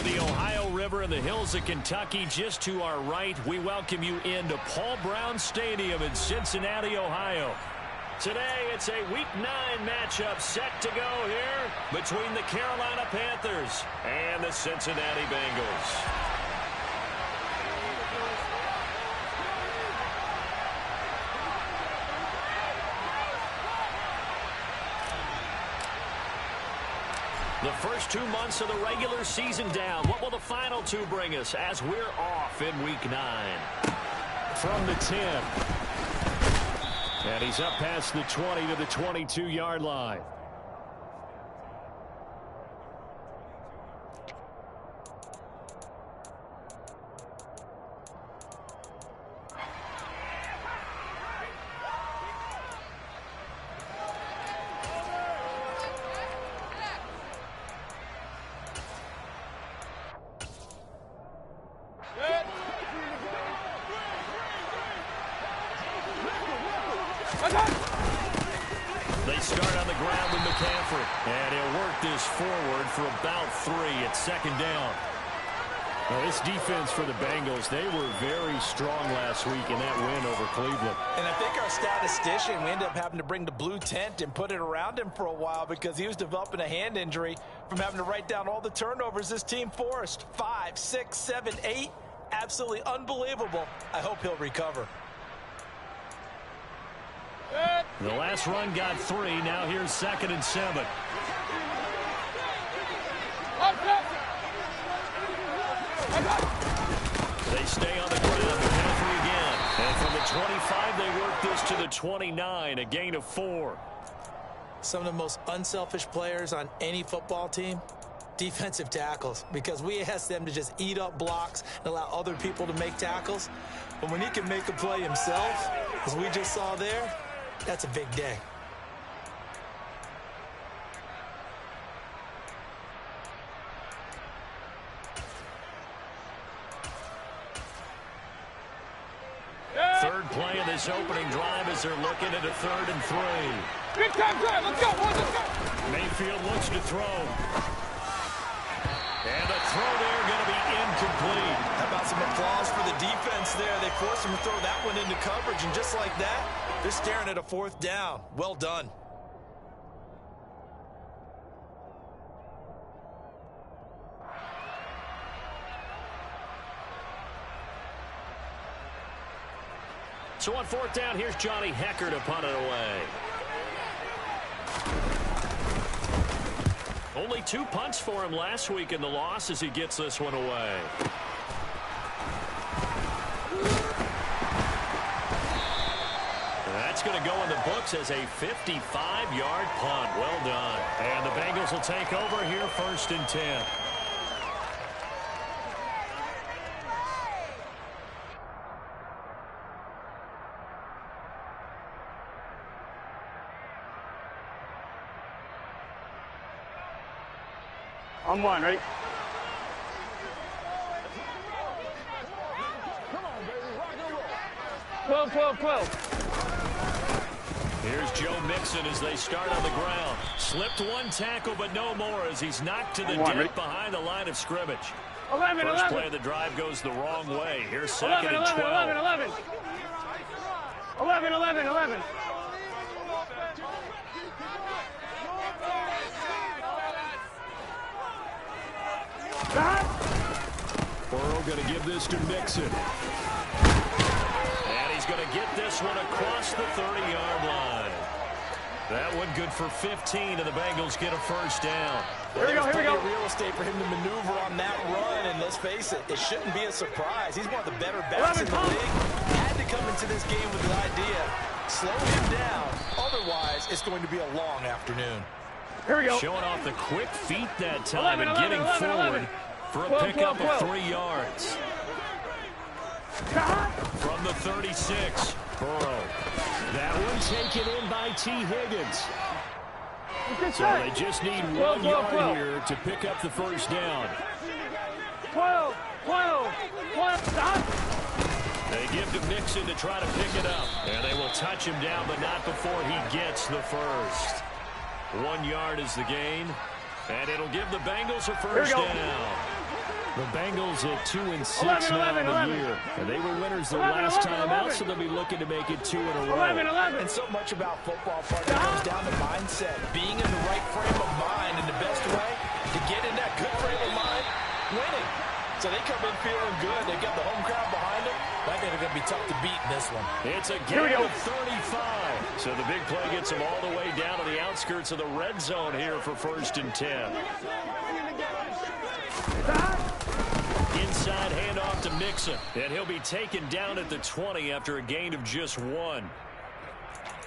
the Ohio River and the hills of Kentucky just to our right, we welcome you into Paul Brown Stadium in Cincinnati, Ohio. Today, it's a Week 9 matchup set to go here between the Carolina Panthers and the Cincinnati Bengals. The first 2 months of the regular season down. What will the final 2 bring us as we're off in Week 9? From the 10. And he's up past the 20 to the 22-yard line. They start on the ground with McCaffrey. And he'll work this forward for about 3 at second down. Now, this defense for the Bengals, they were very strong last week in that win over Cleveland. And I think our statistician, we ended up having to bring the blue tent and put it around him for a while because he was developing a hand injury from having to write down all the turnovers this team forced. 5, 6, 7, 8. Absolutely unbelievable. I hope he'll recover. The last run got 3. Now here's 2nd and 7. They stay on the ground. McCaffrey again. And from the 25, they work this to the 29. A gain of 4. Some of the most unselfish players on any football team, defensive tackles, because we ask them to just eat up blocks and allow other people to make tackles. But when he can make a play himself, as we just saw there, that's a big day. Third play of this opening drive as they're looking at a 3rd and 3. Big time drive. Let's go. Let's go. Mayfield looks to throw. And the throw there going to be incomplete. How about some applause for the defense there? They forced him to throw that one into coverage, and just like that, they're staring at a 4th down. Well done. So on 4th down, here's Johnny Hekker to punt it away. Only 2 punts for him last week in the loss as he gets this one away. That's going to go in the books as a 55-yard punt. Well done. And the Bengals will take over here 1st and 10. On 1, right? Come on, baby. Rock and roll. 12, 12, 12. Here's Joe Mixon as they start on the ground. Slipped 1 tackle, but no more as he's knocked to the deck behind the line of scrimmage. 11, First 11. play of the drive goes the wrong way. Here's 2nd 11, and 12. 11, 11, 11. 11, 11, 11. Burrow going to give this to Mixon. And he's going to get this one across the 30-yard line. That one good for 15, and the Bengals get a 1st down. Here we go. Real estate for him to maneuver on that run, and let's face it, it shouldn't be a surprise. He's one of the better backs in the league. Had to come into this game with the idea, slow him down. Otherwise, it's going to be a long afternoon. Here we go. Showing off the quick feet that time 11, and getting 11, forward 11. for a 12, pickup 12, 12. of 3 yards. From the 36, Burrow. That one taken in by T. Higgins. So they just need 1 yard here to pick up the 1st down. 12, 12, 12. Stop. They give to Mixon to try to pick it up. And they will touch him down, but not before he gets the 1st. 1 yard is the gain. And it'll give the Bengals a 1st down. The Bengals at 2-6 now in the year. And they were winners their last time out, so they'll be looking to make it 2 in a row. And so much about football, partner, comes down to mindset. Being in the right frame of mind, and the best way to get in that good frame of mind, winning. So they come in feeling good. They got the home crowd behind them. I think they're going to be tough to beat in this one. It's a gain of 35. So the big play gets them all the way down to the outskirts of the red zone here for 1st and 10. Inside handoff to Mixon. And he'll be taken down at the 20 after a gain of just 1.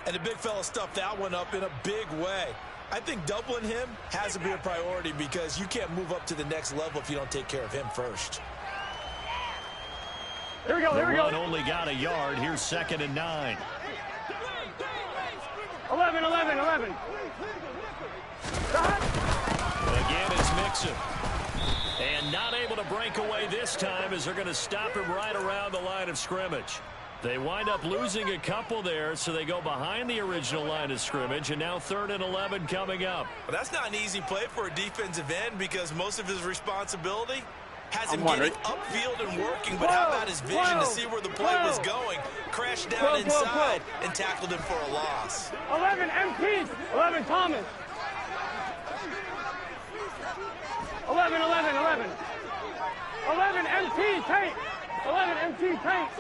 And the big fella stuffed that one up in a big way. I think doubling him has to be a priority because you can't move up to the next level if you don't take care of him first. Here we go, here we go. The run only got a yard. Here's 2nd and 9. 11, 11, 11. Again, it's Mixon. And not able to break away this time as they're going to stop him right around the line of scrimmage. They wind up losing a couple there, so they go behind the original line of scrimmage, and now 3rd and 11 coming up. Well, that's not an easy play for a defensive end because most of his responsibility has him getting upfield and working, but how about his vision to see where the play was going? Crashed down inside and tackled him for a loss. 11 MPs, 11 Thomas. 11, 11, 11. 11 MT Tank. 11 MT Tank.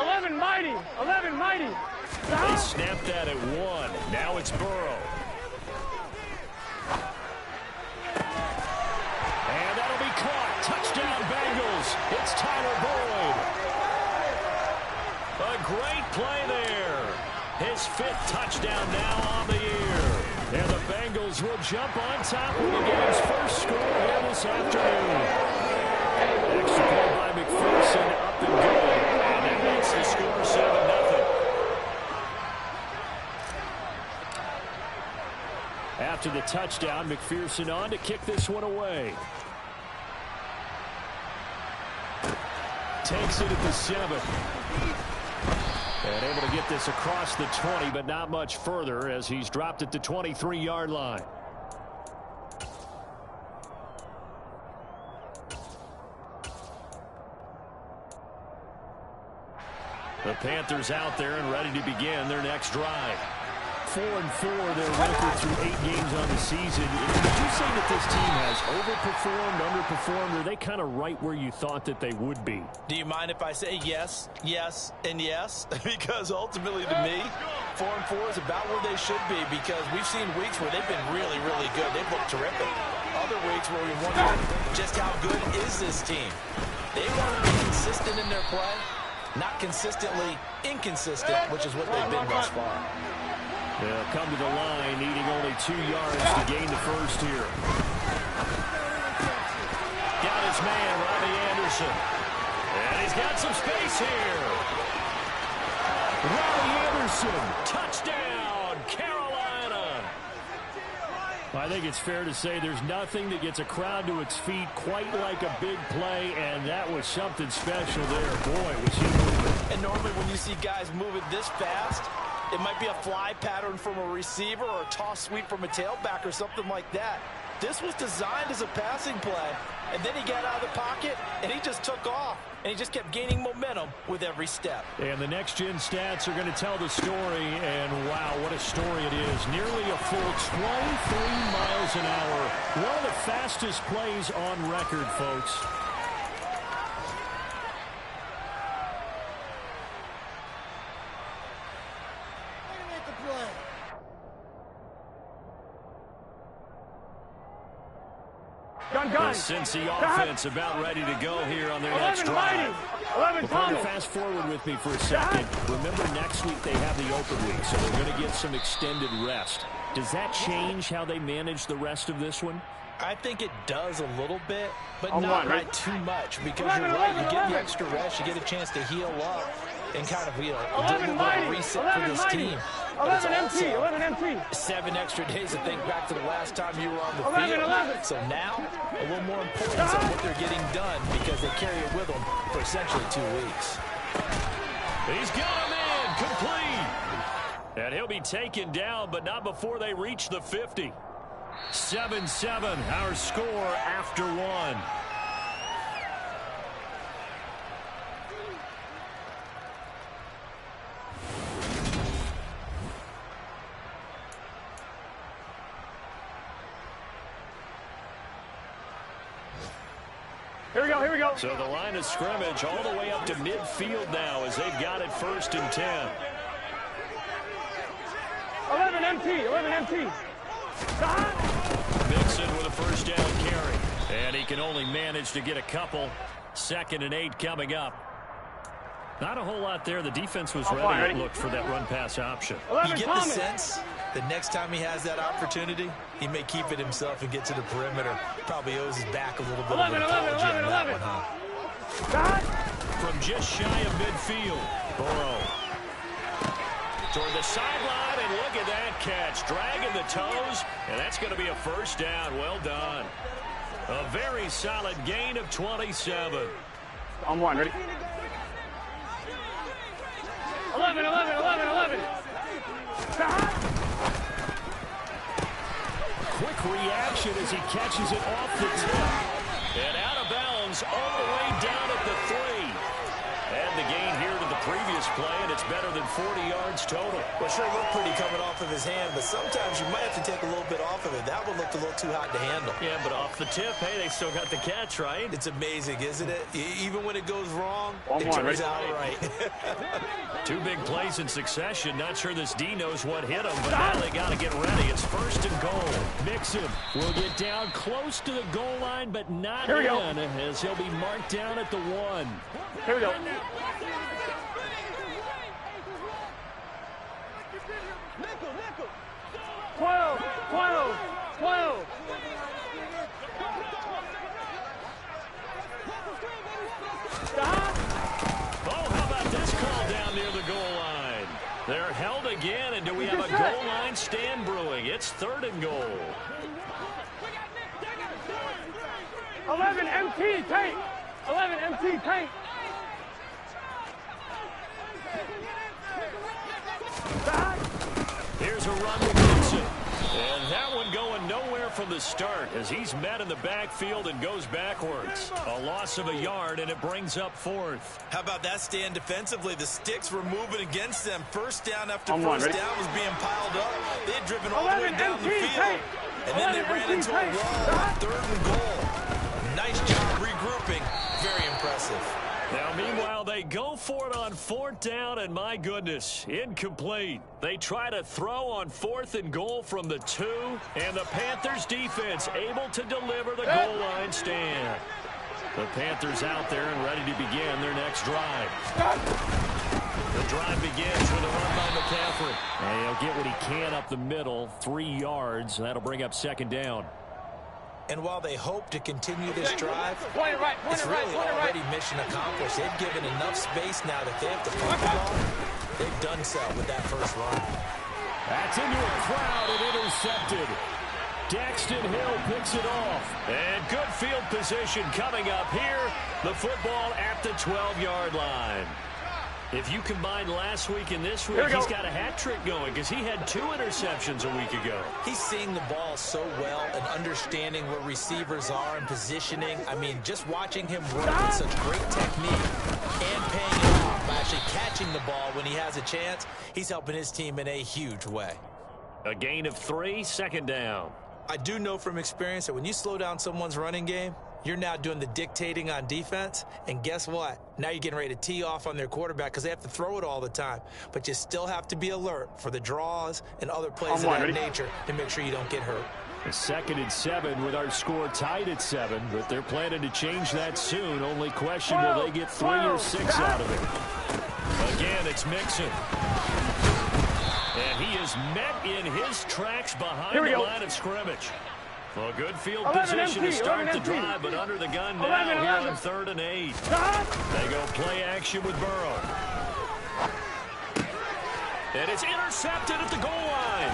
11 Mighty. 11 Mighty. They snapped that at 1. Now it's Burrow. And that'll be caught. Touchdown Bengals. It's Tyler Boyd. A great play there. His 5th touchdown now on the year. And the Bengals will jump on top of the game's first score here this afternoon. Extra point by McPherson, up and good. And that makes the score 7-0. After the touchdown, McPherson on to kick this one away. Takes it at the 7. And able to get this across the 20, but not much further as he's dropped at the 23-yard line. The Panthers out there and ready to begin their next drive. 4-4, their record through 8 games on the season. Would you say that this team has overperformed, underperformed, or are they kind of right where you thought that they would be? Do you mind if I say yes, yes, and yes? Because ultimately to me, 4-4 is about where they should be because we've seen weeks where they've been really, really good. They've looked terrific. Other weeks where we wonder just how good is this team. They want to be consistent in their play, not consistently inconsistent, which is what they've been thus far. They'll come to the line, needing only 2 yards to gain the first here. Got his man, Robbie Anderson. And he's got some space here. Robbie Anderson, touchdown, Carolina. I think it's fair to say there's nothing that gets a crowd to its feet quite like a big play, and that was something special there. Boy, was he moving. And normally when you see guys moving this fast, it might be a fly pattern from a receiver or a toss sweep from a tailback or something like that. This was designed as a passing play, and then he got out of the pocket, and he just took off, and he just kept gaining momentum with every step. And the next-gen stats are going to tell the story, and wow, what a story it is. Nearly a full 23 miles an hour. One of the fastest plays on record, folks. The Cincy offense about ready to go here on their next drive. Before you fast forward with me for a second, remember next week they have the open week, so they're going to get some extended rest. Does that change how they manage the rest of this one? I think it does a little bit, but not too much because you're right. You get the extra rest, you get a chance to heal up and kind of, do a little reset for this team. 11 MT, 11 MT. 7 extra days to think back to the last time you were on the field. So now, a little more importance on what they're getting done because they carry it with them for essentially 2 weeks. He's got him in, complete. And he'll be taken down, but not before they reach the 50. 7-7, our score after 1. Here we go, here we go. So the line of scrimmage all the way up to midfield now as they've got it 1st and 10. 11 MT, 11 MT. Mixon with a first down carry. And he can only manage to get a couple. 2nd and 8 coming up. Not a whole lot there. The defense was ready to look for that run-pass option. You get the sense the next time he has that opportunity, he may keep it himself and get to the perimeter. Probably owes his back a little bit of an apology on that one, huh? From just shy of midfield, Burrow. Toward the sideline, and look at that catch. Dragging the toes, and that's going to be a first down. Well done. A very solid gain of 27. On one, ready? 11, 11, 11, 11. Quick reaction as he catches it off the tip. And out of bounds all the way down at the 3. And the gain here to the previous play, and it's better than 40 yards total. Well, sure looked pretty coming off of his hand, but sometimes you might have to take a little bit off of it. That one looked a little too hot to handle. Yeah, but off the tip, hey, they still got the catch, right? It's amazing, isn't it? Even when it goes wrong, it turns out right. 2 big plays in succession. Not sure this D knows what hit him, but now they got to get ready. It's 1st and goal. Mixon will get down close to the goal line, but not in, as he'll be marked down at the 1. Here we go. Nickel, nickel. 12, 12, 12. Stop. Oh, how about this call down near the goal line? They're held again, and do we have a goal line stand brewing? It's 3rd and goal. 11 MT tank. 11 MT tank. Here's a run with Mixon. And that one going nowhere from the start as he's met in the backfield and goes backwards. A loss of a yard, and it brings up 4th. How about that stand defensively? The sticks were moving against them. First down after first down was being piled up. They had driven all the way down the field. And then they ran into a wall on 3rd and goal. Nice job regrouping. Very impressive. Now, meanwhile, they go for it on 4th down, and my goodness, incomplete. They try to throw on 4th and goal from the 2, and the Panthers defense able to deliver the goal line stand. The Panthers out there and ready to begin their next drive. The drive begins with a run by McCaffrey. And he'll get what he can up the middle, 3 yards. That'll bring up 2nd down. And while they hope to continue this drive, it's really already mission accomplished. They've given enough space now that they have to punt the ball. They've done so with that first run. That's into a crowd and intercepted. Daxton Hill picks it off. And good field position coming up here. The football at the 12-yard line. If you combine last week and this week, he's got a hat trick going because he had 2 interceptions a week ago. He's seeing the ball so well and understanding where receivers are and positioning. I mean, just watching him work with such great technique and paying it off by actually catching the ball when he has a chance, he's helping his team in a huge way. A gain of 3, 2nd down. I do know from experience that when you slow down someone's running game, you're now doing the dictating on defense, and guess what? Now you're getting ready to tee off on their quarterback because they have to throw it all the time. But you still have to be alert for the draws and other plays of that nature to make sure you don't get hurt. A 2nd and 7 with our score tied at 7, but they're planning to change that soon. Only question, will they get 3 or 6 out of it? Again, it's Mixon. And he is met in his tracks behind the line of scrimmage. Well, good field position to start the drive, but under the gun now here on 3rd and 8. They go play action with Burrow. And it's intercepted at the goal line.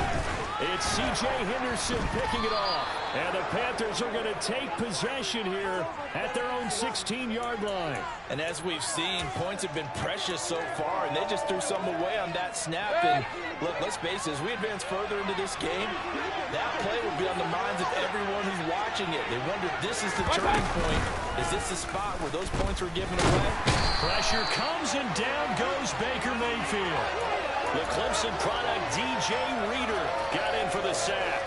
It's C.J. Henderson picking it off. And the Panthers are going to take possession here at their own 16-yard line. And as we've seen, points have been precious so far, and they just threw some away on that snap. And look, let's face it, as we advance further into this game, that play will be on the minds of everyone who's watching it. They wonder if this is the turning point. Is this the spot where those points were given away? Pressure comes, and down goes Baker Mayfield. The Clemson product, DJ Reader, got in for the sack.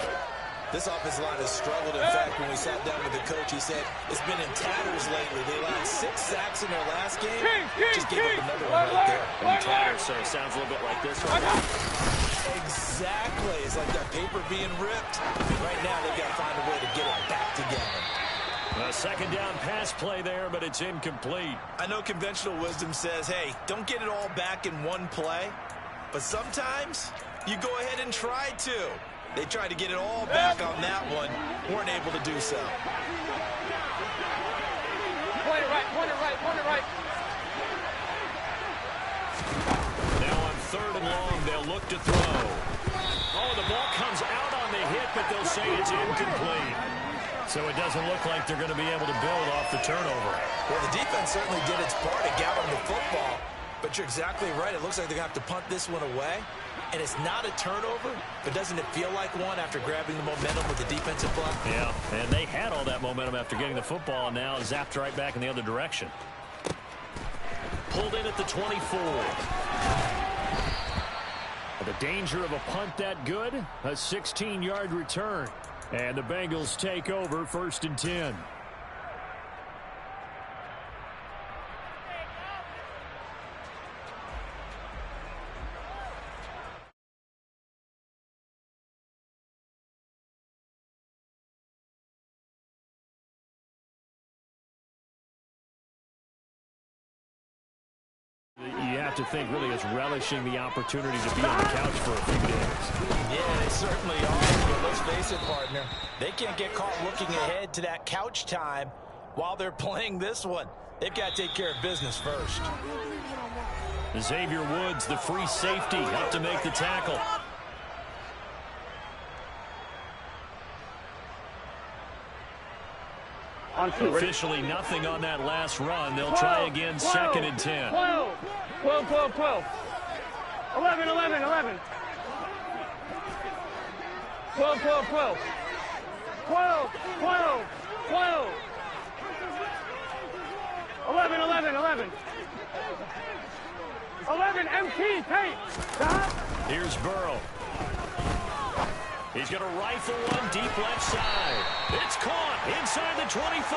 This offensive line has struggled. In fact, when we sat down with the coach, he said it's been in tatters lately. They allowed 6 sacks in their last game. Just gave up another one right there. In tatters, so it sounds a little bit like this right now. Exactly. It's like that paper being ripped. Right now, they've got to find a way to get it back together. A second down pass play there, but it's incomplete. I know conventional wisdom says, hey, don't get it all back in one play. But sometimes you go ahead and try to. They tried to get it all back on that one. Weren't able to do so. Point it right, point it right, point it right. Now on 3rd and long, they'll look to throw. Oh, the ball comes out on the hit, but they'll say it's incomplete. So it doesn't look like they're going to be able to build off the turnover. Well, the defense certainly did its part to gather the football. But you're exactly right. It looks like they're going to have to punt this one away. And it's not a turnover, but doesn't it feel like one after grabbing the momentum with the defensive play? Yeah, and they had all that momentum after getting the football, and now zapped right back in the other direction. Pulled in at the 24. The danger of a punt that good, a 16-yard return. And the Bengals take over 1st and 10. You have to think really it's relishing the opportunity to be on the couch for a few days. Yeah, they certainly are. But let's face it, partner. They can't get caught looking ahead to that couch time while they're playing this one. They've got to take care of business first. Xavier Woods, the free safety, up to make the tackle. Officially nothing on that last run. They'll try again 2nd and 10. 12, 12, 12, 12. 11, 11, 11. 12, 12, 12. 12, 12, 12. 11, 11, 11. 11, MT, tape. Stop. Here's Burrow. He's going to rifle one deep left side. It's caught inside the 25.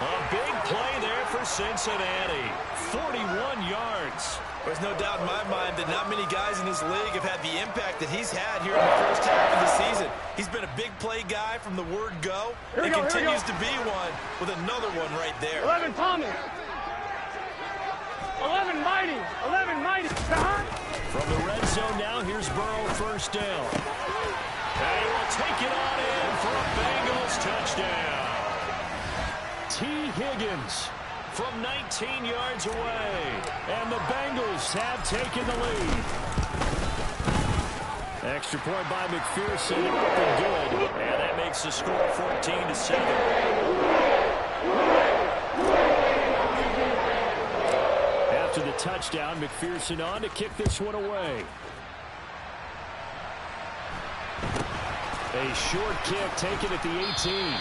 A big play there for Cincinnati. 41 yards. There's no doubt in my mind that not many guys in this league have had the impact that he's had here in the first half of the season. He's been a big play guy from the word go and continues to be one with another one right there. 11, Thomas. 11, Mighty. 11, Mighty. From the red zone now, here's Burrow, 1st down. And he will take it on in for a Bengals touchdown. T. Higgins from 19 yards away. And the Bengals have taken the lead. Extra point by McPherson, up and good. And that makes the score 14-7. After the touchdown, McPherson on to kick this one away. A short kick taken at the 18.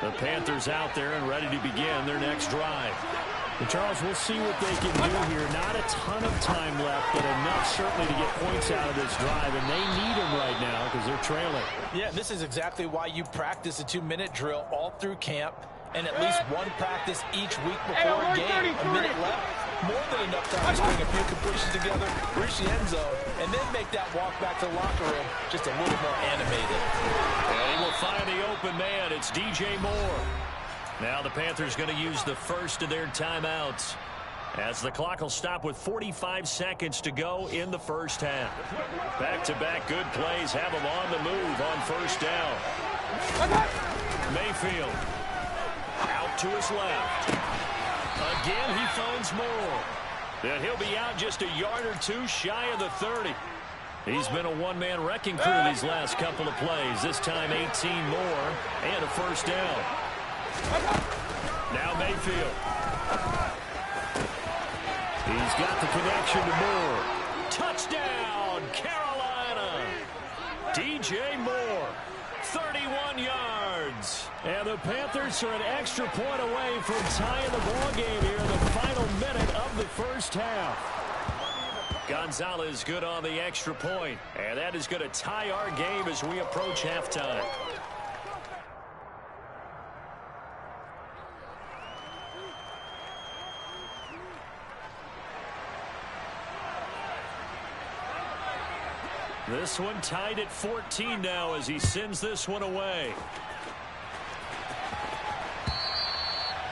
The Panthers out there and ready to begin their next drive. And Charles, we'll see what they can do here. Not a ton of time left, but enough certainly to get points out of this drive, and they need them right now because they're trailing. Yeah, this is exactly why you practice a 2-minute drill all through camp and at least one practice each week before a game. A minute left, more than enough time to string a few completions together, reach the end zone, and then make that walk back to the locker room just a little more animated. And he will find the open man. It's DJ Moore. Now the Panthers going to use the first of their timeouts as the clock will stop with 45 seconds to go in the first half. Back-to-back good plays have them on the move on 1st down. Mayfield out to his left. Again, he finds Moore. And he'll be out just a yard or two shy of the 30. He's been a one-man wrecking crew these last couple of plays. This time 18 more and a 1st down. Now Mayfield. He's got the connection to Moore. Touchdown, Carolina. DJ Moore, 31 yards. And the Panthers are an extra point away from tying the ball game here in the final minute of the first half. Gonzalez good on the extra point, and that is going to tie our game as we approach halftime. This one tied at 14 now as he sends this one away.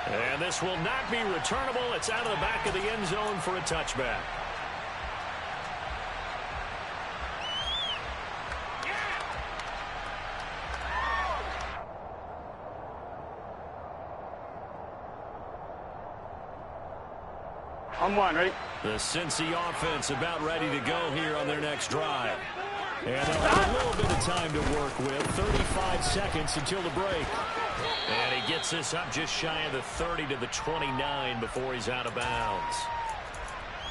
And this will not be returnable. It's out of the back of the end zone for a touchback. On one, ready? The Cincy offense about ready to go here on their next drive. And they'll have a little bit of time to work with. 35 seconds until the break. And he gets this up just shy of the 30 to the 29 before he's out of bounds.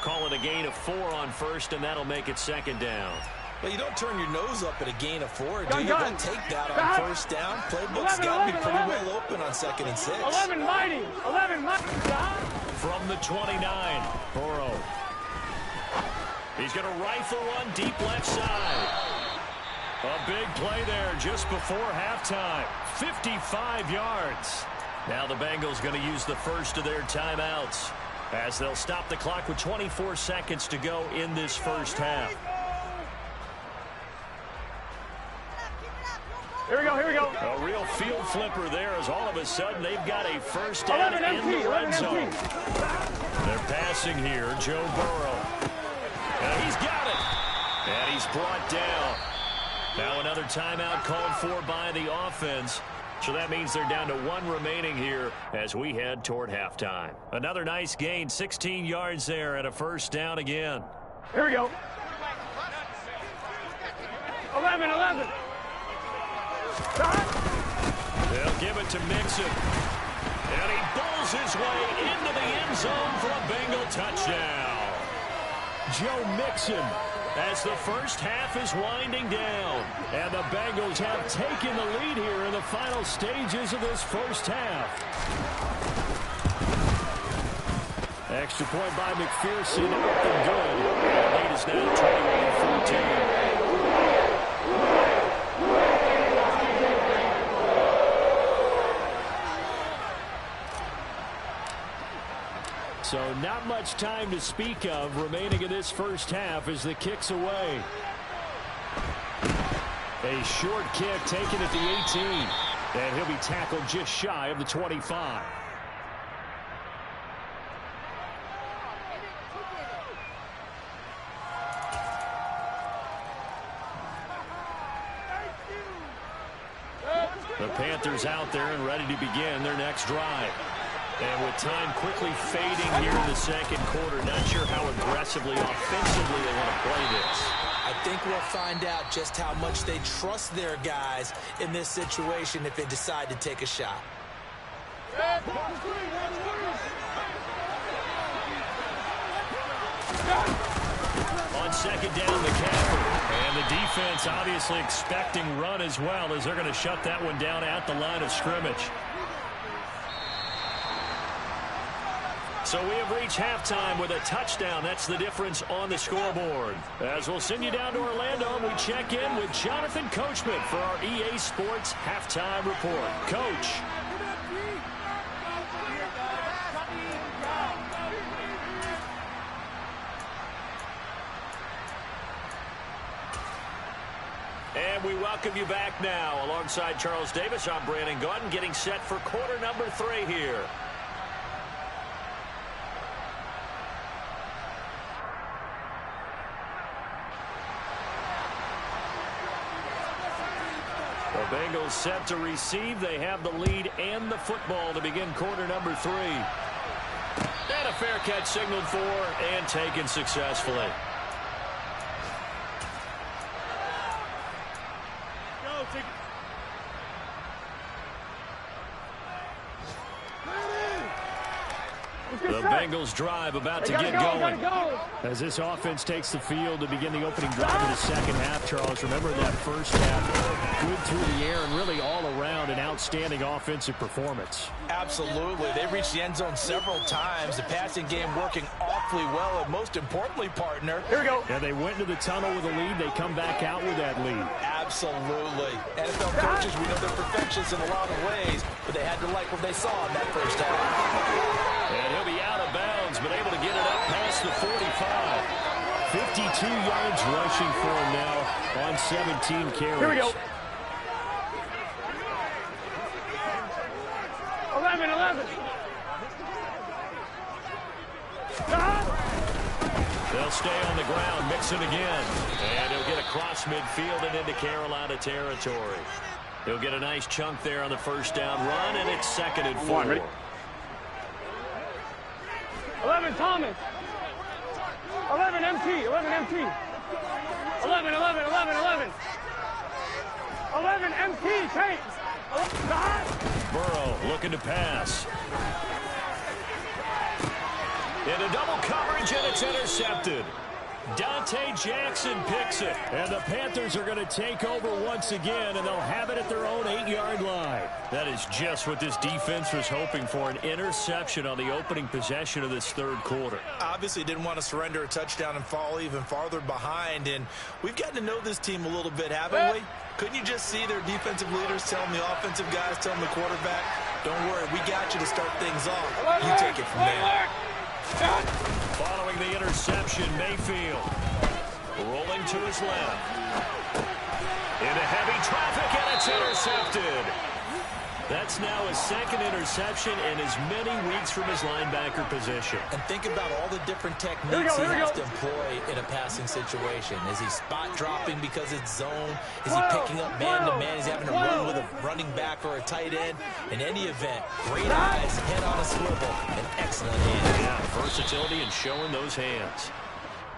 Call it a gain of 4 on first, and that'll make it second down. Well, you don't turn your nose up at a gain of 4, do you? They'll take that on first down. Playbook's got to be pretty well open on 2nd and 6. 11 mighty. 11 mighty. From the 29, Burrow. He's going to rifle one deep left side. A big play there just before halftime. 55 yards. Now the Bengals going to use the first of their timeouts as they'll stop the clock with 24 seconds to go in this first half. Here we go, here we go. A real field flipper there as all of a sudden they've got a first down in the red zone. They're passing here, Joe Burrow. And he's got it. And he's brought down. Now another timeout called for by the offense. So that means they're down to 1 remaining here as we head toward halftime. Another nice gain, 16 yards there and a first down again. Here we go. 11. They'll give it to Mixon. And he bowls his way into the end zone for a Bengal touchdown. Joe Mixon as the first half is winding down. And the Bengals have taken the lead here in the final stages of this first half. Extra point by McPherson up and good. The lead is now 21-14. So not much time to speak of remaining in this first half as the kick's away. A short kick taken at the 18. And he'll be tackled just shy of the 25. The Panthers out there and ready to begin their next drive. And with time quickly fading here in the second quarter, not sure how aggressively, offensively they want to play this. I think we'll find out just how much they trust their guys in this situation if they decide to take a shot. On second down, McCaffrey. And the defense obviously expecting run as well as they're going to shut that one down at the line of scrimmage. So we have reached halftime with a touchdown. That's the difference on the scoreboard. As we'll send you down to Orlando, we check in with Jonathan Coachman for our EA Sports Halftime Report. Coach. And we welcome you back now. Alongside Charles Davis, I'm Brandon Gaudin, getting set for quarter number 3 here. The Bengals set to receive. They have the lead and the football to begin quarter number 3. And a fair catch signaled for and taken successfully. The Bengals drive about to get going. As this offense takes the field to begin the opening drive of the second half, Charles, remember that first half, good through the air and really all around an outstanding offensive performance. Absolutely. They reached the end zone several times. The passing game working awfully well, and most importantly, partner. Here we go. Yeah, they went into the tunnel with a lead. They come back out with that lead. Absolutely. NFL coaches, we know they're perfectionists in a lot of ways, but they had to like what they saw in that first half. And he'll be out of bounds, but able to get it up past the 45. 52 yards rushing for him now on 17 carries. Here we go. 11. They'll stay on the ground, mix it again. And he'll get across midfield and into Carolina territory. He'll get a nice chunk there on the first down run, and it's 2nd and 4. 11 Thomas. 11 MT. 11 MT. 11. 11 MT. Tank. Burrow looking to pass. Into double coverage, and it's intercepted. Dante Jackson picks it. And the Panthers are going to take over once again, and they'll have it at their own 8-yard line. That is just what this defense was hoping for, an interception on the opening possession of this third quarter. Obviously didn't want to surrender a touchdown and fall even farther behind, and we've gotten to know this team a little bit, haven't we? Couldn't you just see their defensive leaders telling the offensive guys, telling the quarterback, don't worry, we got you to start things off. You take it from there. Following the interception, Mayfield rolling to his left. Into heavy traffic, and it's intercepted. That's now his 2nd interception in as many weeks from his linebacker position. And think about all the different techniques he has to employ in a passing situation. Is he spot dropping because it's zone? Is he picking up man-to-man? Is he having to run with a running back or a tight end? In any event, great eyes, head on a swivel, and excellent hands. Yeah, versatility and showing those hands.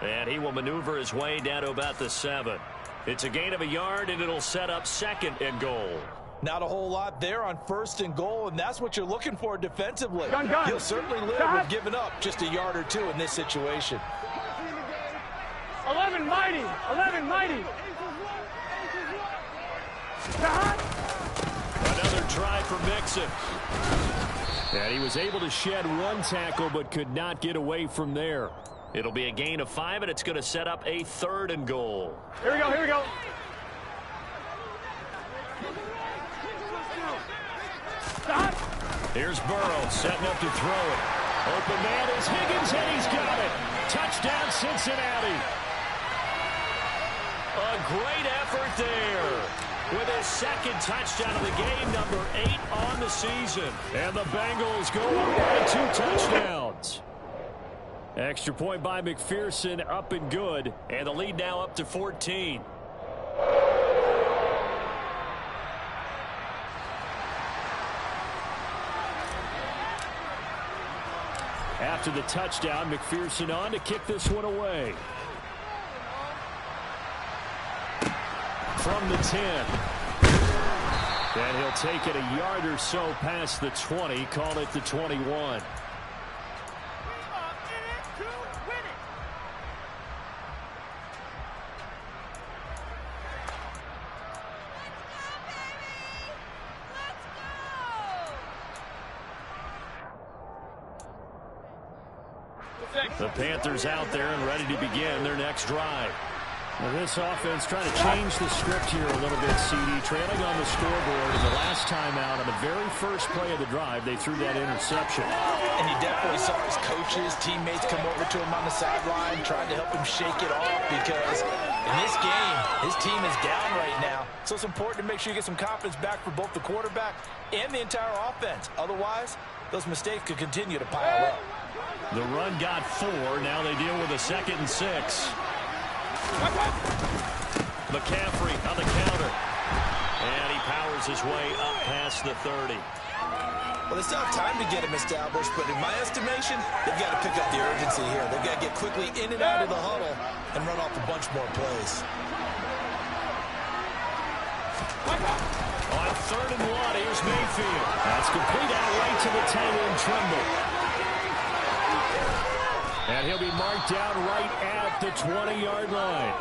And he will maneuver his way down to about the 7. It's a gain of a yard, and it'll set up 2nd and goal. Not a whole lot there on 1st and goal, and that's what you're looking for defensively. He'll certainly live with giving up just a yard or two in this situation. 11 mighty. 11 mighty. Another try for Mixon. And he was able to shed one tackle, but could not get away from there. It'll be a gain of 5, and it's going to set up a 3rd and goal. Here we go. Here we go. Here's Burrow setting up to throw it. Open man is Higgins, and he's got it. Touchdown, Cincinnati. A great effort there. With his 2nd touchdown of the game, number 8 on the season. And the Bengals go up by 2 touchdowns. Extra point by McPherson, up and good. And the lead now up to 14. After the touchdown, McPherson on to kick this one away. From the 10. And he'll take it a yard or so past the 20, call it the 21. The Panthers out there and ready to begin their next drive. Now this offense trying to change the script here a little bit, CD. Trailing on the scoreboard, and the last time out on the very first play of the drive, they threw that interception. And you definitely saw his coaches, teammates come over to him on the sideline, trying to help him shake it off, because in this game, his team is down right now. So it's important to make sure you get some confidence back for both the quarterback and the entire offense. Otherwise, those mistakes could continue to pile up. The run got 4. Now they deal with a 2nd and 6. McCaffrey on the counter. And he powers his way up past the 30. Well, they still have time to get him established, but in my estimation, they've got to pick up the urgency here. They've got to get quickly in and out of the huddle and run off a bunch more plays. On 3rd and 1, here's Mayfield. That's complete out right to the tight end, Tremble. And he'll be marked down right at the 20-yard line.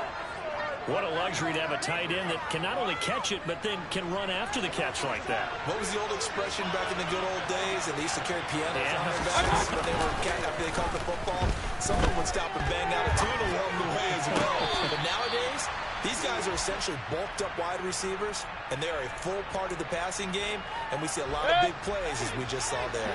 What a luxury to have a tight end that can not only catch it, but then can run after the catch like that. What was the old expression back in the good old days? And they used to carry pianos on their backs when they were after they caught the football. Someone would stop and bang out a tune along the way as well. But nowadays, these guys are essentially bulked up wide receivers, and they're a full part of the passing game, and we see a lot of big plays as we just saw there.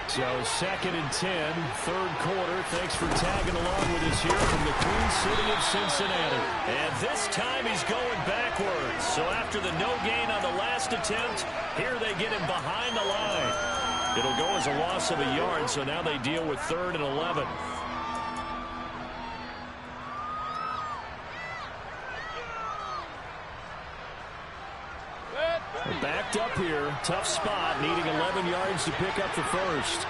So 2nd and 10, third quarter. Thanks for tagging along with us here from the Queen City of Cincinnati. And this time he's going backwards. So after the no gain on the last attempt, here they get him behind the line. It'll go as a loss of a yard, so now they deal with 3rd and 11. We're backed up here. Tough spot, needing 11 yards to pick up the first.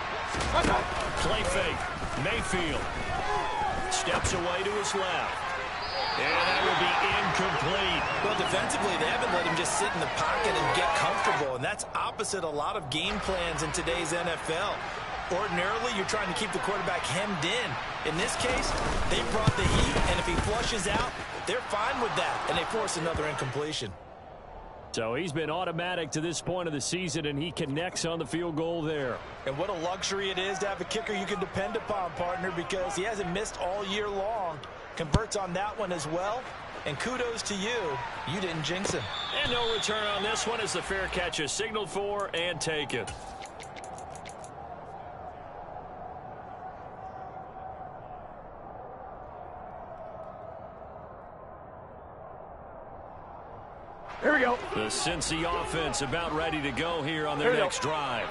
Play fake. Mayfield steps away to his left. And that will be incomplete. Well, defensively, they haven't let him just sit in the pocket and get comfortable, and that's opposite a lot of game plans in today's NFL. Ordinarily, you're trying to keep the quarterback hemmed in. In this case, they brought the heat, and if he flushes out, they're fine with that, and they force another incompletion. So he's been automatic to this point of the season, and he connects on the field goal there. And what a luxury it is to have a kicker you can depend upon, partner, because he hasn't missed all year long. Converts on that one as well. And kudos to you. You didn't jinx him. And no return on this one as the fair catch is signaled for and taken. Here we go. The Cincy offense about ready to go here on their next drive.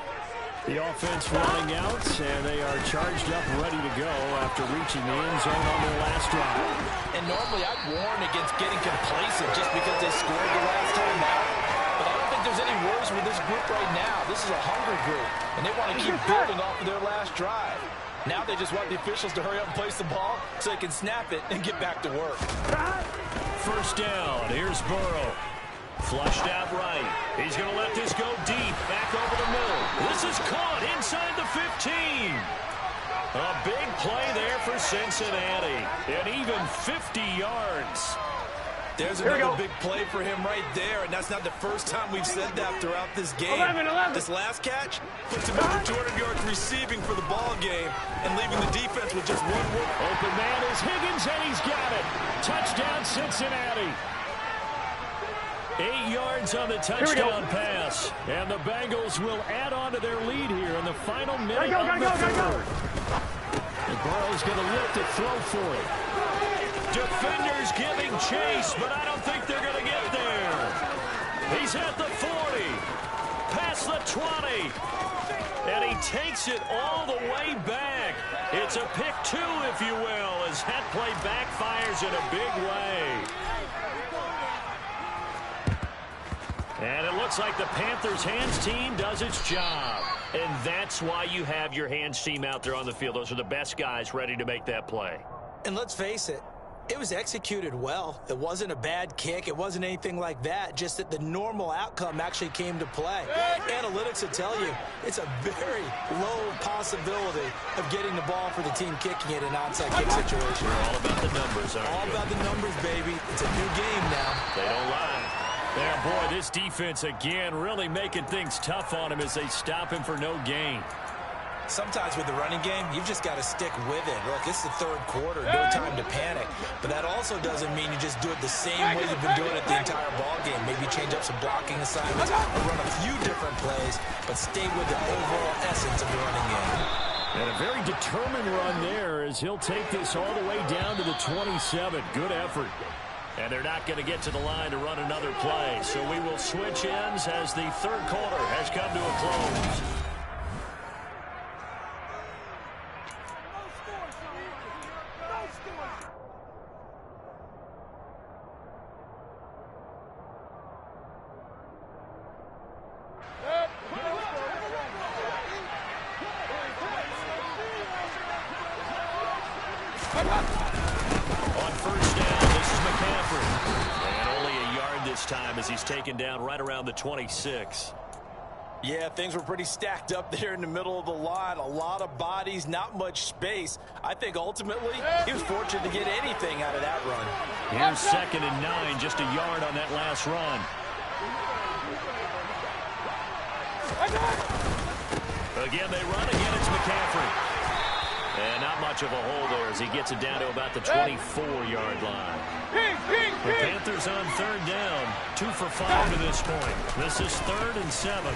The offense running out, and they are charged up, ready to go after reaching the end zone on their last drive. And normally I'd warn against getting complacent just because they scored the last time out. But I don't think there's any worries with this group right now. This is a hungry group, and they want to keep building off of their last drive. Now they just want the officials to hurry up and place the ball so they can snap it and get back to work. First down, here's Burrow. Flushed out right. He's going to let this go deep. Back over the middle. This is caught inside the 15. A big play there for Cincinnati. And even 50 yards. There's another big play for him right there, and that's not the first time we've said that throughout this game. 11. This last catch puts him over 200 yards receiving for the ball game and leaving the defense with just one word. Open man is Higgins, and he's got it. Touchdown, Cincinnati. 8 yards on the touchdown pass. And the Bengals will add on to their lead here in the final minute of the third. And Burrow's going to look to throw for it. Defenders giving chase, but I don't think they're going to get there. He's at the 40. Past the 20. And he takes it all the way back. It's a pick two, if you will, as that play backfires in a big way. And it looks like the Panthers' hands team does its job. And that's why you have your hands team out there on the field. Those are the best guys ready to make that play. And let's face it, it was executed well. It wasn't a bad kick. It wasn't anything like that. Just that the normal outcome actually came to play. Analytics will tell you it's a very low possibility of getting the ball for the team kicking it in an onside kick situation. We're all about the numbers, aren't we? All about the numbers, baby. It's a new game now. They don't lie. There, boy, this defense again really making things tough on him as they stop him for no gain. Sometimes with the running game, you've just got to stick with it. Look, it's the third quarter, no time to panic. But that also doesn't mean you just do it the same way you've been doing it the entire ball game. Maybe change up some blocking assignments or run a few different plays, but stay with the overall essence of the running game. And a very determined run there as he'll take this all the way down to the 27. Good effort. And they're not going to get to the line to run another play. So we will switch ends as the third quarter has come to a close. On first down, this is McCaffrey. And only a yard this time as he's taken down right around the 26. Yeah, things were pretty stacked up there in the middle of the line. A lot of bodies, not much space. I think ultimately he was fortunate to get anything out of that run. Here's 2nd and 9, just a yard on that last run. Again, they run. Again, it's McCaffrey. And not much of a hole there as he gets it down to about the 24-yard line. The Panthers on 3rd down. 2 for 5 to this point. This is 3rd and 7.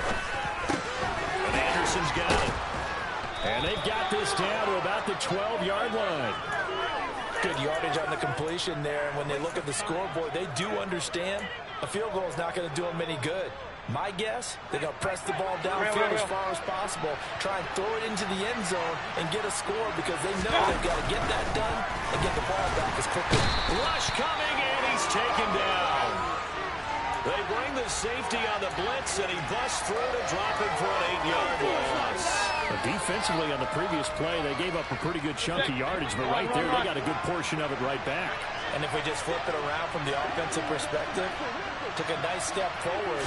And Anderson's got it. And they've got this down to about the 12-yard line. Good yardage on the completion there. And when they look at the scoreboard, they do understand a field goal is not going to do them any good. My guess, they're going to press the ball downfield as far as possible, try and throw it into the end zone and get a score because they know they've got to get that done and get the ball back as quickly. Rush coming, and he's taken down. They bring the safety on the blitz, and he busts through to drop him for an 8-yard loss. But defensively on the previous play, they gave up a pretty good chunk of yardage, but right there, they got a good portion of it right back. And if we just flip it around from the offensive perspective, took a nice step forward,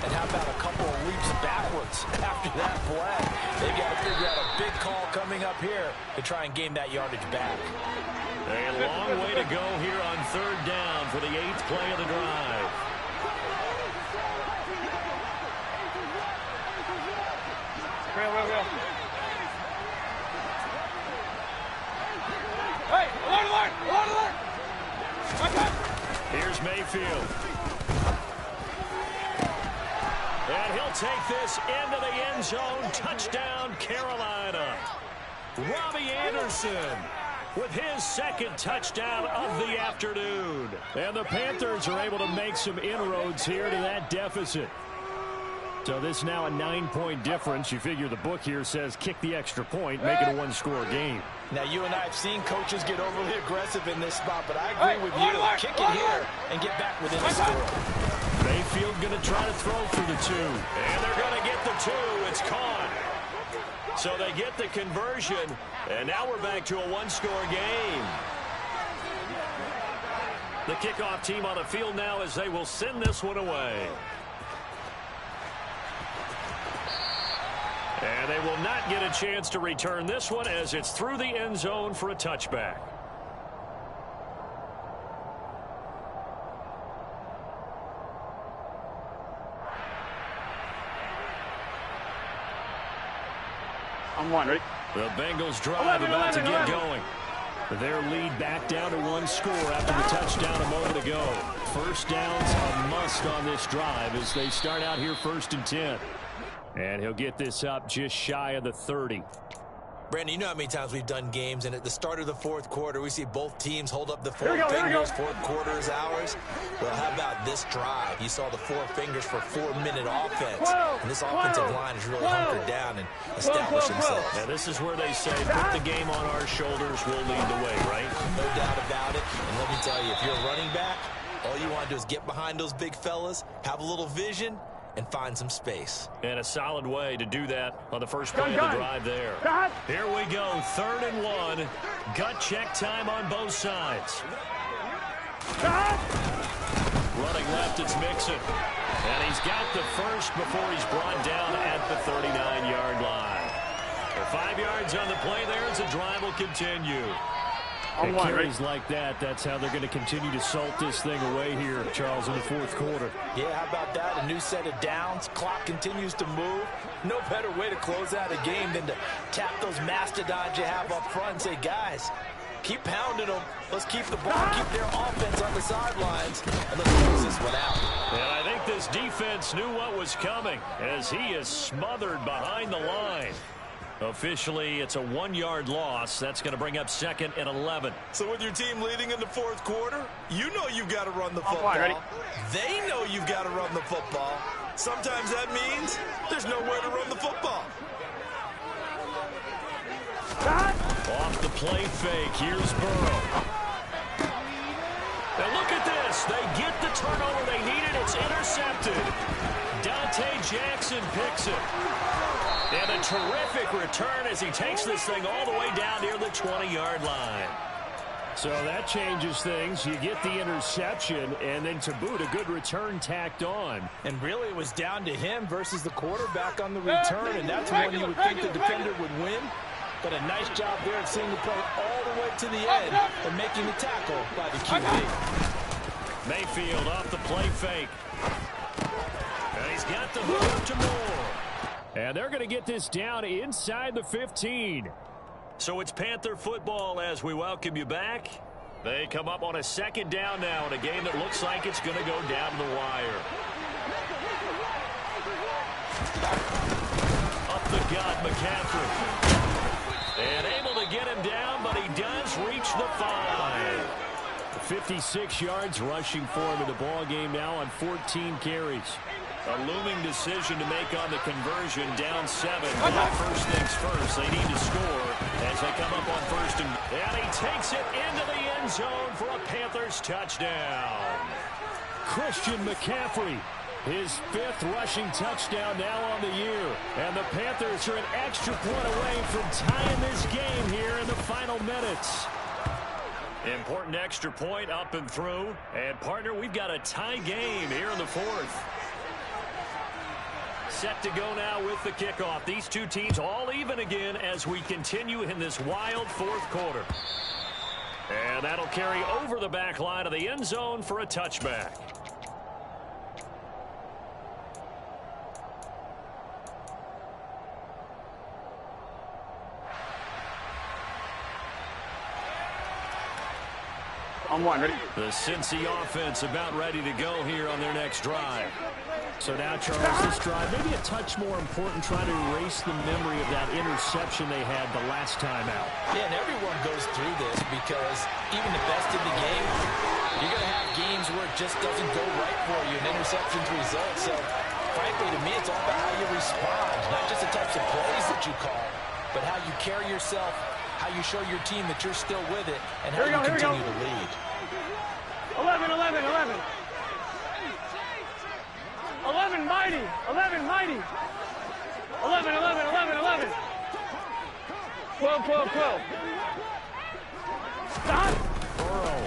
and how about a couple of leaps backwards after that play? They've got to figure out a big call coming up here to try and gain that yardage back. A long way to go here on 3rd down for the 8th play of the drive. Real. Hey, alert! Here's Mayfield. And he'll take this into the end zone. Touchdown, Carolina. Robbie Anderson with his 2nd touchdown of the afternoon. And the Panthers are able to make some inroads here to that deficit. So this now a 9-point difference. You figure the book here says kick the extra point, make it a 1-score game. Now, you and I have seen coaches get overly aggressive in this spot, but I agree with you. Kick it here and get back within the score. Mayfield going to try to throw for the 2. And they're going to get the 2. It's caught. So they get the conversion, and now we're back to a 1-score game. The kickoff team on the field now as they will send this one away. And they will not get a chance to return this one as it's through the end zone for a touchback. I'm one, ready? The Bengals drive about to get going. Their lead back down to 1 score after the touchdown a moment ago. First down's a must on this drive as they start out here 1st and 10. And he'll get this up just shy of the 30. Brandon, you know how many times we've done games, and at the start of the 4th quarter, we see both teams hold up the 4 fingers. 4th quarter is ours. Well, how about this drive? You saw the 4 fingers for 4-minute offense. And this offensive line is really hunkered down and established themselves. Now, this is where they say, put the game on our shoulders, we'll lead the way, right? No doubt about it. And let me tell you, if you're a running back, all you want to do is get behind those big fellas, have a little vision, and find some space. And a solid way to do that on the first play of the drive there. Here we go, 3rd and 1. Gut check time on both sides. Running left, it's Mixon. And he's got the first before he's brought down at the 39-yard line. 5 yards on the play there as the drive will continue. And carries like that, that's how they're going to continue to salt this thing away here, Charles, in the 4th quarter. Yeah, how about that? A new set of downs. Clock continues to move. No better way to close out a game than to tap those mastodons you have up front and say, guys, keep pounding them. Let's keep the ball, keep their offense on the sidelines, and let's close this one out. And I think this defense knew what was coming as he is smothered behind the line. Officially, it's a 1-yard loss. That's going to bring up 2nd and 11. So with your team leading in the 4th quarter, you know you've got to run the football. They know you've got to run the football. Sometimes that means there's nowhere to run the football. Off the play fake. Here's Burrow. And look at this. They get the turnover they needed. It's intercepted. Dante Jackson picks it. And a terrific return as he takes this thing all the way down near the 20-yard line. So that changes things. You get the interception, and then to boot, a good return tacked on. And really, it was down to him versus the quarterback on the return, and that's one you would think the defender would win. But a nice job there of seeing the play all the way to the end and making the tackle by the QB. Mayfield off the play fake. And he's got the hook up to Moore. And they're going to get this down inside the 15. So it's Panther football as we welcome you back. They come up on a second down now in a game that looks like it's going to go down to the wire. Up the gut, McCaffrey. And able to get him down, but he does reach the 5. 56 yards rushing for him in the ball game now on 14 carries. A looming decision to make on the conversion, down 7. But first things first, they need to score as they come up on first. And he takes it into the end zone for a Panthers touchdown. Christian McCaffrey, his 5th rushing touchdown now on the year. And the Panthers are an extra point away from tying this game here in the final minutes. Important extra point up and through. And, partner, we've got a tie game here in the 4th. Set to go now with the kickoff. These two teams all even again as we continue in this wild 4th quarter. And that'll carry over the back line of the end zone for a touchback. On one, ready? The Cincy offense about ready to go here on their next drive. So now, Charles, this drive, maybe a touch more important, trying to erase the memory of that interception they had the last time out. Yeah, and everyone goes through this because even the best in the game, you're going to have games where it just doesn't go right for you, and interceptions result. So, frankly, to me, it's all about how you respond, not just the types of plays that you call, but how you carry yourself, how you show your team that you're still with it, and how you continue to lead. 11, 11, 11. 11 mighty, 11 mighty. 11, 11, 11, 11. 12, 12, 12. Stop. Burrow.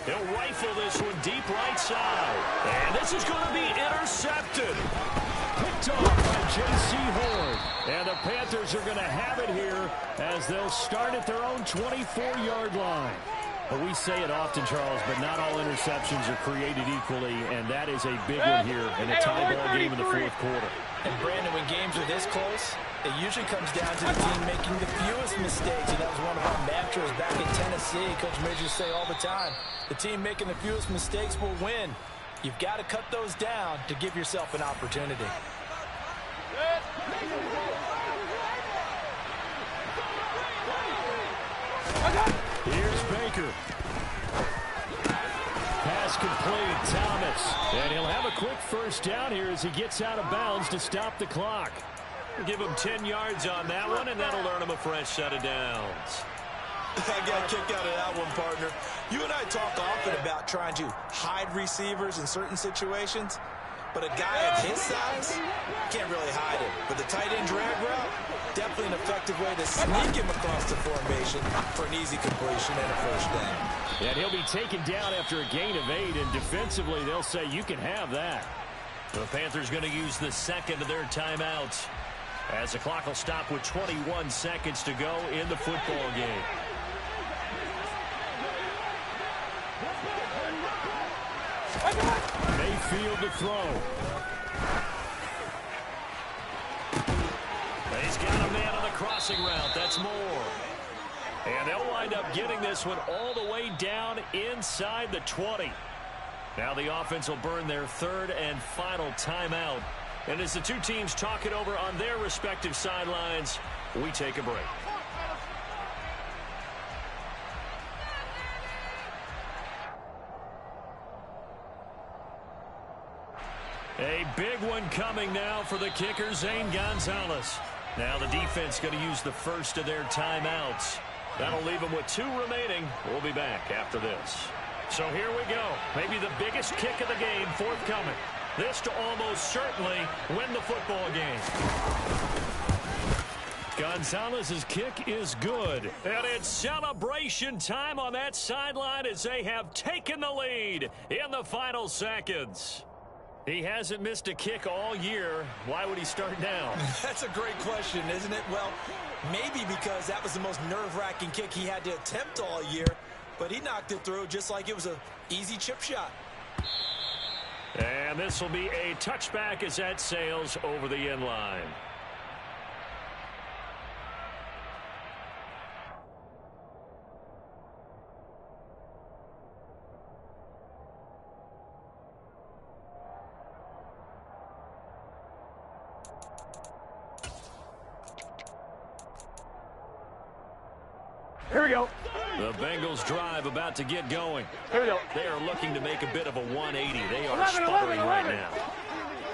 He'll rifle this one deep right side. And this is going to be intercepted. Picked off by J.C. Horn. And the Panthers are going to have it here as they'll start at their own 24-yard line. But we say it often, Charles, but not all interceptions are created equally, and that is a big one here in a tie ball game in the 4th quarter. And, Brandon, when games are this close, it usually comes down to the team making the fewest mistakes, and that was one of our mantras back in Tennessee. Coach Majors used to say all the time, the team making the fewest mistakes will win. You've got to cut those down to give yourself an opportunity. Here's Baker. Pass complete, Thomas. And he'll have a quick first down here as he gets out of bounds to stop the clock. Give him 10 yards on that one, and that'll earn him a fresh set of downs. I got a kick out of that one, partner. You and I talk often about trying to hide receivers in certain situations, but a guy of his size can't really hide it. But the tight end drag route, definitely an effective way to sneak him across the formation for an easy completion and a first down. And he'll be taken down after a gain of 8, and defensively they'll say you can have that. The Panthers going to use the second of their timeouts as the clock will stop with 21 seconds to go in the football game. Mayfield to throw. He's got a man on the crossing route. That's Moore. And they'll wind up getting this one all the way down inside the 20. Now the offense will burn their 3rd and final timeout. And as the two teams talk it over on their respective sidelines, we take a break. A big one coming now for the kicker, Zane Gonzalez. Now the defense going to use the first of their timeouts. That'll leave them with 2 remaining. We'll be back after this. So here we go. Maybe the biggest kick of the game forthcoming. This to almost certainly win the football game. Gonzalez's kick is good. And it's celebration time on that sideline as they have taken the lead in the final seconds. He hasn't missed a kick all year. Why would he start now? That's a great question, isn't it? Well, maybe because that was the most nerve-wracking kick he had to attempt all year, but he knocked it through just like it was an easy chip shot. And this will be a touchback as that sails over the end line. Here we go. The Bengals drive about to get going. Here we go. They are looking to make a bit of a 180. They are 11, sputtering 11, right 11. now.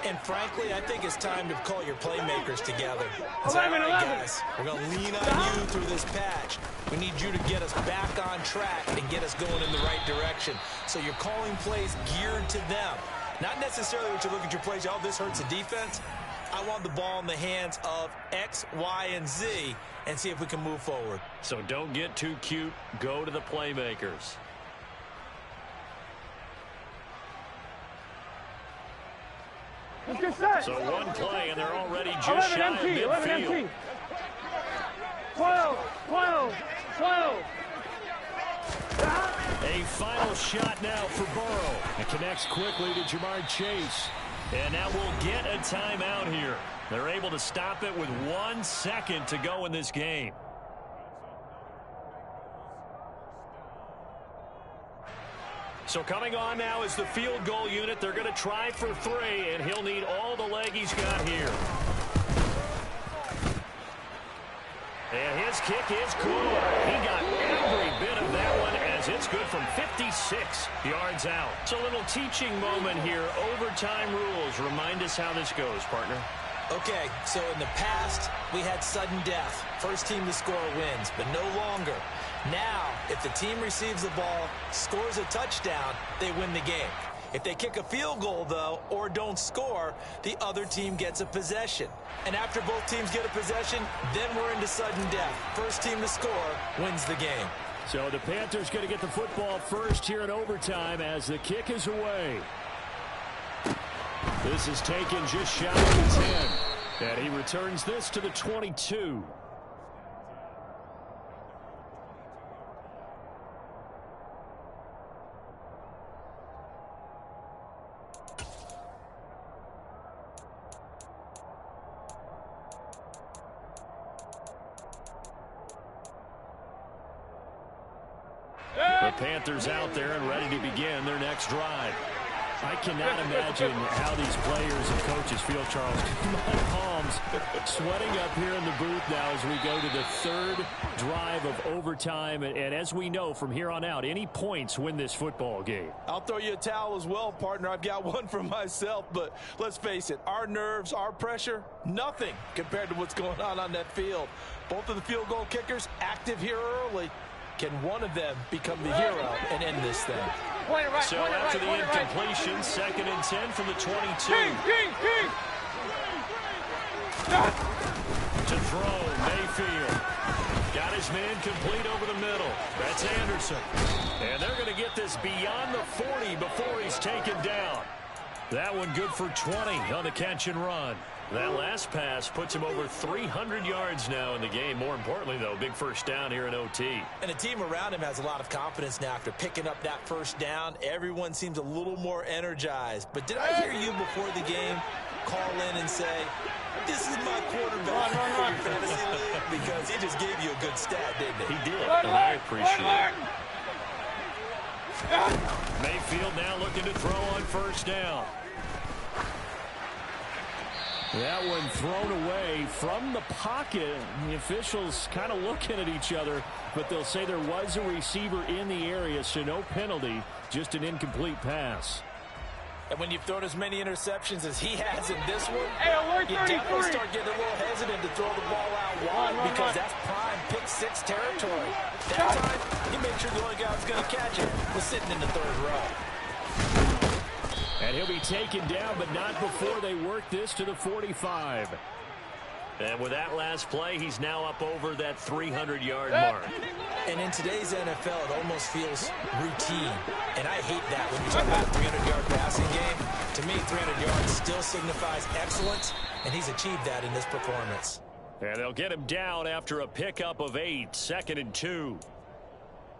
And frankly, I think it's time to call your playmakers together. 11, all right, 11. guys, we're going to lean on you through this patch. We need you to get us back on track and get us going in the right direction. So you're calling plays geared to them. Not necessarily what you look at your plays, oh, this hurts the defense. I want the ball in the hands of X, Y, and Z and see if we can move forward. So don't get too cute. Go to the playmakers. Let's get set. So one play, and they're already just 11 shy of MT, 11 midfield. MT. 12, 12, 12. A final shot now for Burrow. It connects quickly to Jamar Chase. And now we'll get a timeout here. They're able to stop it with 1 second to go in this game. So coming on now is the field goal unit. They're going to try for 3, and he'll need all the leg he's got here. And his kick is good. He got every bit of that one as it's good from 56 yards out. It's a little teaching moment here. Overtime rules. Remind us how this goes, partner. Okay, so in the past, we had sudden death. First team to score wins, but no longer. Now, if the team receives the ball, scores a touchdown, they win the game. If they kick a field goal, though, or don't score, the other team gets a possession. And after both teams get a possession, then we're into sudden death. First team to score wins the game. So the Panthers going to get the football first here in overtime as the kick is away. This is taken just shy of the 10. And he returns this to the 22. The Panthers out there and ready to begin their next drive. I cannot imagine how these players and coaches feel, Charles. My palms sweating up here in the booth now as we go to the third drive of overtime. And as we know from here on out, any points win this football game. I'll throw you a towel as well, partner. I've got one for myself, but let's face it, our nerves, our pressure, nothing compared to what's going on that field. Both of the field goal kickers active here early. Can one of them become the hero and end this thing? So after the incompletion, 2nd and 10 from the 22. King. To throw, Mayfield. Got his man complete over the middle. That's Anderson. And they're going to get this beyond the 40 before he's taken down. That one good for 20 on the catch and run. That last pass puts him over 300 yards now in the game. More importantly, though, big first down here in OT. And the team around him has a lot of confidence now after picking up that first down. Everyone seems a little more energized. But did I hear you before the game call in and say, this is my quarterback for your fantasy league? Because he just gave you a good stat, didn't he? He did, and I appreciate it. Mayfield now looking to throw on first down. That one thrown away from the pocket. The officials kind of looking at each other, but they'll say there was a receiver in the area, so no penalty, just an incomplete pass. And when you've thrown as many interceptions as he has in this one, Hey, alert you 33. definitely start getting a little hesitant to throw the ball out wide because that's prime pick six territory. That time, he made sure the only guy who was going to catch it was sitting in the third row. And he'll be taken down, but not before they work this to the 45. And with that last play, he's now up over that 300-yard mark. And in today's NFL, it almost feels routine. And I hate that when you talk about a 300-yard passing game. To me, 300 yards still signifies excellence, and he's achieved that in this performance. And they'll get him down after a pickup of 8, 2nd and 2.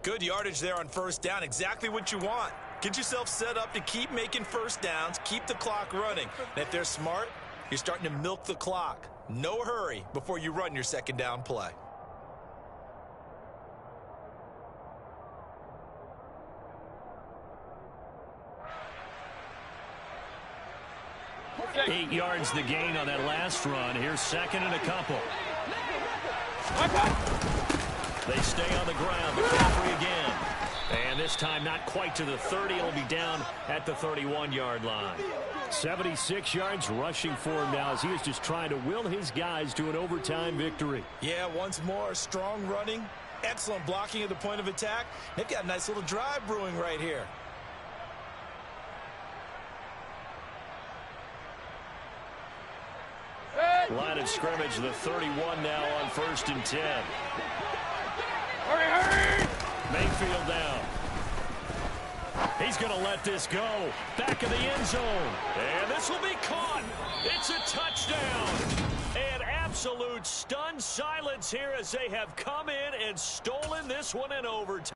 Good yardage there on first down, exactly what you want. Get yourself set up to keep making first downs, keep the clock running. And if they're smart, you're starting to milk the clock. No hurry before you run your second down play. Eight yards the gain on that last run. Here's 2nd and a couple. They stay on the ground. McCaffrey again. And this time not quite to the 30. It'll be down at the 31-yard line. 76 yards rushing for him now as he is just trying to will his guys to an overtime victory. Yeah, once more, strong running, excellent blocking at the point of attack. They've got a nice little drive brewing right here. Line of scrimmage, the 31 now on 1st and 10. Hurry! Mayfield down. He's going to let this go. Back of the end zone. And this will be caught. It's a touchdown. An absolute stunned silence here as they have come in and stolen this one in overtime.